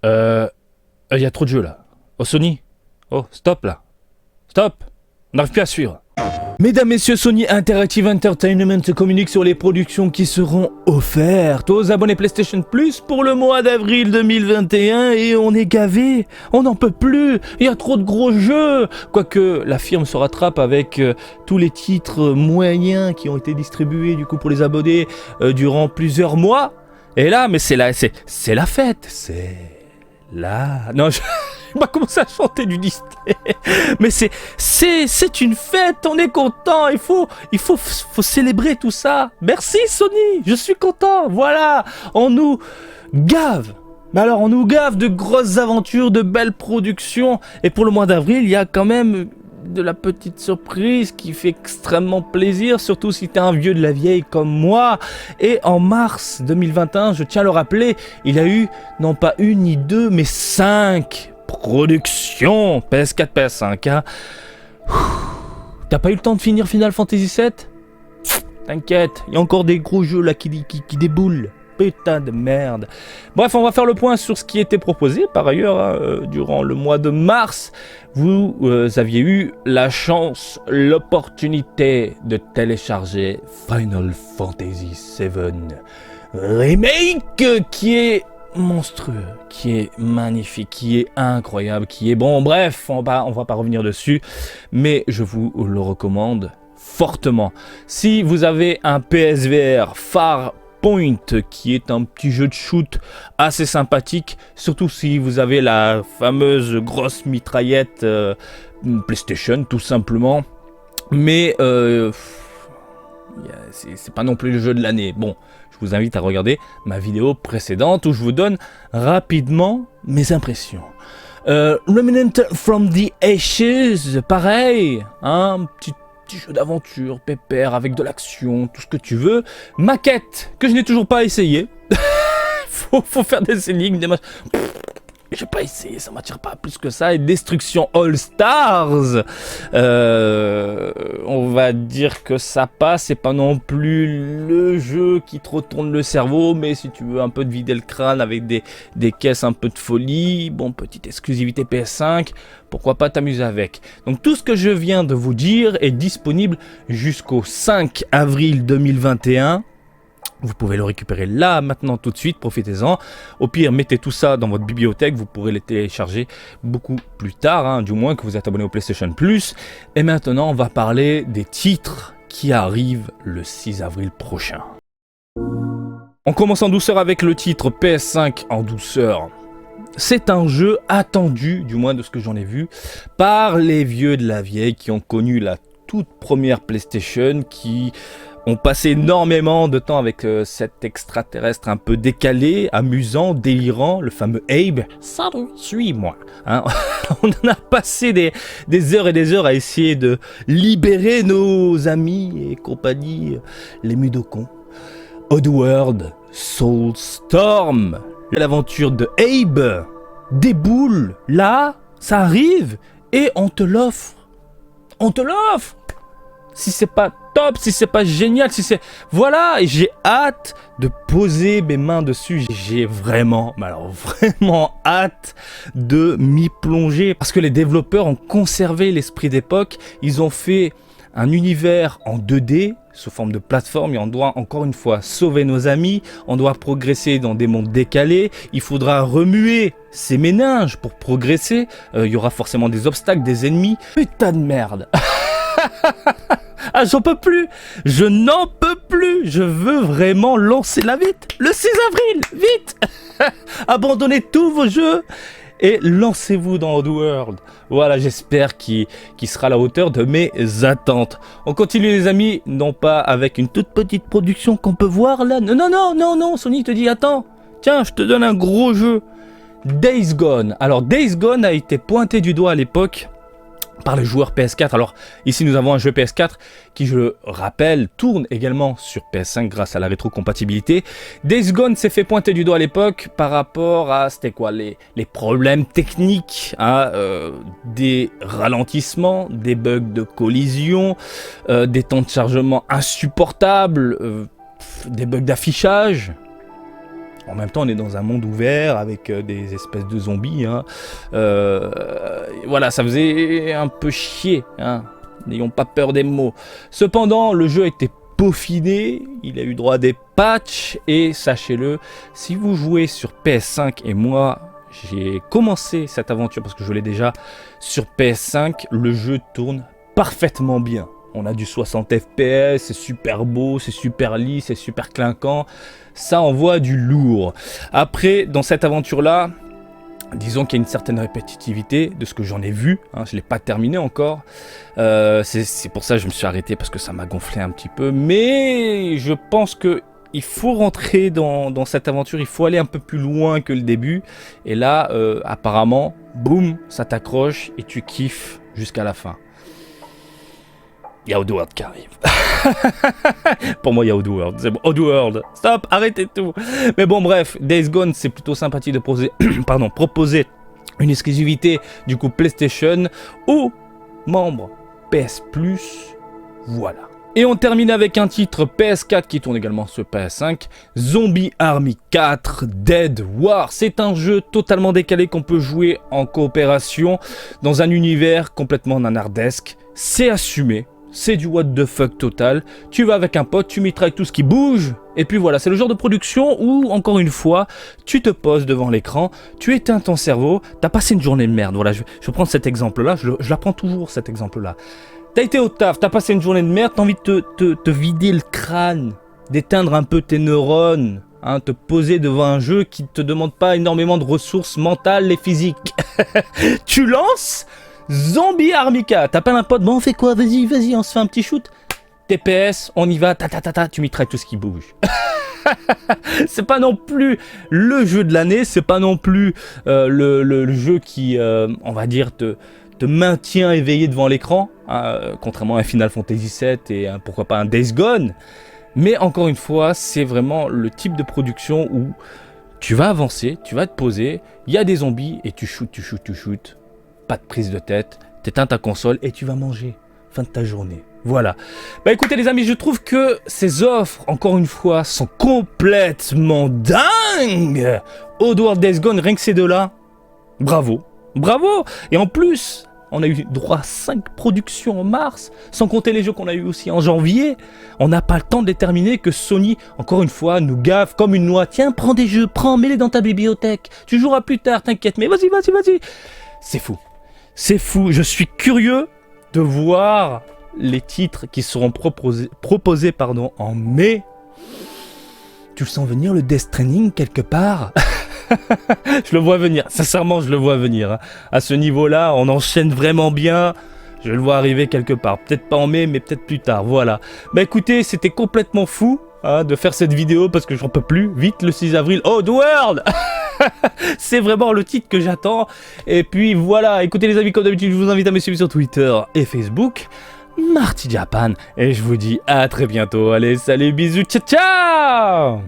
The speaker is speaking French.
Il y a trop de jeux là. Oh Sony. Oh, stop là. Stop. On n'arrive plus à suivre. Mesdames, messieurs, Sony Interactive Entertainment communique sur les productions qui seront offertes aux abonnés PlayStation Plus pour le mois d'avril 2021 et on est gavé, on n'en peut plus, il y a trop de gros jeux. Quoique la firme se rattrape avec tous les titres moyens qui ont été distribués du coup pour les abonnés durant plusieurs mois. Et là, mais c'est la fête, c'est là. Non, je vais pas commencer à chanter du Disney. Mais c'est une fête, on est content, il faut célébrer tout ça. Merci Sony, je suis content, voilà, on nous gave. Mais alors on nous gave de grosses aventures, de belles productions. Et pour le mois d'avril, il y a quand même de la petite surprise qui fait extrêmement plaisir, surtout si t'es un vieux de la vieille comme moi. Et en mars 2021, je tiens à le rappeler, il y a eu non pas une ni deux, mais 5 productions PS4, PS5. Hein. T'as pas eu le temps de finir Final Fantasy VII? T'inquiète, il y a encore des gros jeux là qui déboulent. Putain de merde. Bref, on va faire le point sur ce qui était proposé. Par ailleurs, hein, durant le mois de mars, vous aviez eu la chance, l'opportunité de télécharger Final Fantasy VII Remake, qui est monstrueux, qui est magnifique, qui est incroyable, qui est bon. Bref, on va pas revenir dessus, mais je vous le recommande fortement. Si vous avez un PSVR Farpoint, qui est un petit jeu de shoot assez sympathique, surtout si vous avez la fameuse grosse mitraillette PlayStation, tout simplement. Mais c'est pas non plus le jeu de l'année. Bon, je vous invite à regarder ma vidéo précédente où je vous donne rapidement mes impressions. Remnant from the Ashes, pareil, hein, petit jeu d'aventure, pépère, avec de l'action, tout ce que tu veux. Maquette, que je n'ai toujours pas essayé. faut faire des énigmes, des matchs. J'ai pas essayé, ça m'attire pas plus que ça. Et Destruction All Stars, on va dire que ça passe. C'est pas non plus le jeu qui te retourne le cerveau, mais si tu veux un peu de vider le crâne avec des caisses un peu de folie, bon, petite exclusivité PS5, pourquoi pas t'amuser avec. Donc tout ce que je viens de vous dire est disponible jusqu'au 5 avril 2021. Vous pouvez le récupérer là, maintenant, tout de suite, profitez-en. Au pire, mettez tout ça dans votre bibliothèque, vous pourrez les télécharger beaucoup plus tard, hein, du moins que vous êtes abonné au PlayStation Plus. Et maintenant, on va parler des titres qui arrivent le 6 avril prochain. On commence en douceur avec le titre PS5 en douceur. C'est un jeu attendu, du moins de ce que j'en ai vu, par les vieux de la vieille qui ont connu la toute première PlayStation, qui ont passé énormément de temps avec cet extraterrestre un peu décalé, amusant, délirant, le fameux Abe. Salut, suis-moi. Hein, on en a passé des heures et des heures à essayer de libérer nos amis et compagnie, les Mudokons. Oddworld Soulstorm, l'aventure de Abe, déboule, là, ça arrive, et on te l'offre. On te l'offre. Si c'est pas top, si c'est pas génial, si c'est... Voilà, et j'ai hâte de poser mes mains dessus. J'ai vraiment, mais alors vraiment hâte de m'y plonger. Parce que les développeurs ont conservé l'esprit d'époque. Ils ont fait un univers en 2D, sous forme de plateforme, et on doit encore une fois sauver nos amis. On doit progresser dans des mondes décalés. Il faudra remuer ses méninges pour progresser. Il y aura forcément des obstacles, des ennemis. Putain de merde. Ah, j'en peux plus, je n'en peux plus, je veux vraiment lancer la vite, le 6 avril, vite. Abandonnez tous vos jeux et lancez-vous dans Oddworld. Voilà, j'espère qu'il sera à la hauteur de mes attentes. On continue les amis, non pas avec une toute petite production qu'on peut voir là, non, Sony te dit attends, tiens, je te donne un gros jeu, Days Gone. Alors Days Gone a été pointé du doigt à l'époque par les joueurs PS4. Alors ici nous avons un jeu PS4 qui, je le rappelle, tourne également sur PS5 grâce à la rétrocompatibilité. Days Gone s'est fait pointer du doigt à l'époque par rapport à, c'était quoi, les problèmes techniques, hein, des ralentissements, des bugs de collision, des temps de chargement insupportables, des bugs d'affichage. En même temps, on est dans un monde ouvert avec des espèces de zombies. Hein. Voilà, ça faisait un peu chier. Hein. N'ayons pas peur des mots. Cependant, le jeu a été peaufiné, il a eu droit à des patchs. Et sachez-le, si vous jouez sur PS5, et moi, j'ai commencé cette aventure parce que je l'ai déjà sur PS5, le jeu tourne parfaitement bien. On a du 60 FPS, c'est super beau, c'est super lisse, c'est super clinquant. Ça envoie du lourd. Après, dans cette aventure-là, disons qu'il y a une certaine répétitivité de ce que j'en ai vu. Hein, je ne l'ai pas terminé encore. C'est pour ça que je me suis arrêté parce que ça m'a gonflé un petit peu. Mais je pense que il faut rentrer dans cette aventure, il faut aller un peu plus loin que le début. Et là, apparemment, boum, ça t'accroche et tu kiffes jusqu'à la fin. Il y a Oddworld qui arrive. Pour moi, il y a Oddworld. C'est bon. Oddworld, stop, arrêtez tout. Mais bon, bref, Days Gone, c'est plutôt sympathique de proposer une exclusivité du coup PlayStation aux membres PS Plus. Voilà. Et on termine avec un titre PS4 qui tourne également sur PS5, Zombie Army 4 Dead War. C'est un jeu totalement décalé qu'on peut jouer en coopération dans un univers complètement nanardesque. C'est assumé. C'est du what the fuck total, tu vas avec un pote, tu mitrailles tout ce qui bouge, et puis voilà, c'est le genre de production où, encore une fois, tu te poses devant l'écran, tu éteins ton cerveau, t'as passé une journée de merde, voilà, je vais prendre cet exemple-là, je l'apprends toujours cet exemple-là. T'as été au taf, t'as passé une journée de merde, t'as envie de te vider le crâne, d'éteindre un peu tes neurones, hein, te poser devant un jeu qui ne te demande pas énormément de ressources mentales et physiques. Tu lances Zombie Army 4, t'appelles un pote, bon on fait quoi, vas-y, on se fait un petit shoot. TPS, on y va, tu mitrailles tout ce qui bouge. C'est pas non plus le jeu de l'année, c'est pas non plus le jeu qui, on va dire, te maintient éveillé devant l'écran, contrairement à un Final Fantasy VII et pourquoi pas un Days Gone. Mais encore une fois, c'est vraiment le type de production où tu vas avancer, tu vas te poser, il y a des zombies et tu shootes. Pas de prise de tête, t'éteins ta console et tu vas manger. Fin de ta journée. Voilà. Bah écoutez les amis, je trouve que ces offres, encore une fois, sont complètement dingues. Oddworld, Days Gone, rien que ces deux-là, bravo. Bravo. Et en plus, on a eu droit à 5 productions en mars, sans compter les jeux qu'on a eu aussi en janvier. On n'a pas le temps de déterminer que Sony, encore une fois, nous gave comme une noix. Tiens, prends des jeux, mets-les dans ta bibliothèque. Tu joueras plus tard, t'inquiète, mais vas-y. C'est fou. C'est fou, je suis curieux de voir les titres qui seront proposés en mai. Tu le sens venir le Death Stranding quelque part? Je le vois venir, sincèrement je le vois venir. Hein. À ce niveau-là, on enchaîne vraiment bien. Je le vois arriver quelque part, peut-être pas en mai, mais peut-être plus tard, voilà. Bah écoutez, c'était complètement fou de faire cette vidéo parce que j'en peux plus. Vite le 6 avril, Oddworld. C'est vraiment le titre que j'attends. Et puis voilà, écoutez les amis, comme d'habitude, je vous invite à me suivre sur Twitter et Facebook, Marty Japan. Et je vous dis à très bientôt. Allez, salut, bisous, ciao